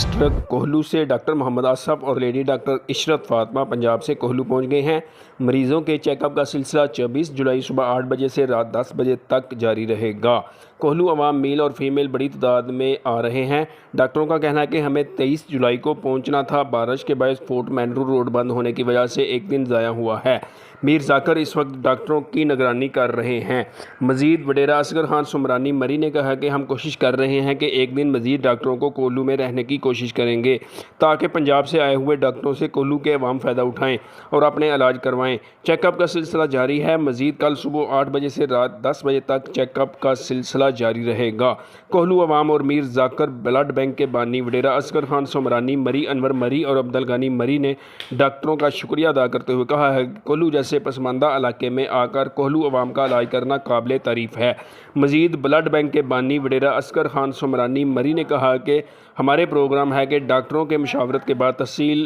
District Kohlu سے doctor محمد آصف اور lady doctor عشرت فاطمہ پنجاب سے کوہلو پہنچ گئے ہیں۔ مریضوں کے چیک اپ کا سلسلہ 24 جولائی صبح 8 بجے سے رات 10 بجے تک جاری رہے گا۔ کوہلو عوام میل اور فیمیل بڑی تعداد میں آ رہے ہیں۔ ڈاکٹروں کا کہنا ہے کہ ہمیں 23 جولائی کو پہنچنا تھا، بارش کے باعث فورٹ مینرو روڈ بند ہونے کی وجہ سے ایک دن ضائع ہوا ہے۔ میر ذاکر اس وقت ڈاکٹروں کی نگرانی کر رہے ہیں۔ مزید وڈیرہ اصغر خان سمرانی مری نے کہا کہ ہم کوشش کر رہے ہیں کہ ایک دن مزید ڈاکٹروں کو کوہلو میں رہنے کی کوشش کریں گے تاکہ پنجاب سے آئے ہوئے ڈاکٹروں سے کوہلو کے عوام فائدہ اٹھائیں اور اپنے علاج کروائیں۔ چیک اپ کا سلسلہ جاری ہے۔ مزید کل صبح 8 بجے سے رات 10 بجے تک چیک اپ کا سلسلہ جاری رہے گا۔ کوہلو عوام اور میر ذاکر بلڈ بینک کے بانی وڈیرہ اصغر خان سمرانی مری، انور مری اور عبدالغنی مری نے ڈاکٹروں کا شکریہ ادا کرتے ہوئے کہا ہے کہ کوہلو جیسے پسماندہ علاقے میں آ کر کوہلو عوام کا علاج کرنا قابل تعریف ہے۔ مزید بلڈ بینک کے بانی وڈیرہ اصغر خان سمرانی مری نے کہا کہ ہمارے پروگرام ہے کہ ڈاکٹروں کے مشاورت کے بعد تحصیل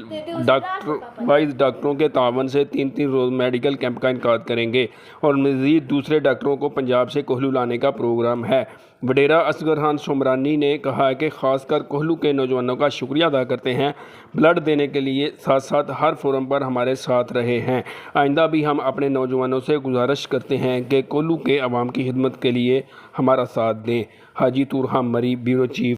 وائز ڈاکٹروں کے تعاون سے 3 روز میڈیکل کیمپ کا انعقاد کریں گے اور مزید دوسرے ڈاکٹروں کو پنجاب سے کوہلو لانے کا پروگرام ہے۔ وڈیرہ اصغر خان سمرانی نے کہا کہ خاص کر کوہلو کے نوجوانوں کا شکریہ ادا کرتے ہیں، بلڈ دینے کے لیے ساتھ ساتھ ہر فورم پر ہمارے ساتھ رہے ہیں۔ آئندہ بھی ہم اپنے نوجوانوں سے گزارش کرتے ہیں کہ کوہلو کے عوام کی خدمت کے لیے ہمارا ساتھ دیں۔ حاجی طورحہ مری، بیورو چیف۔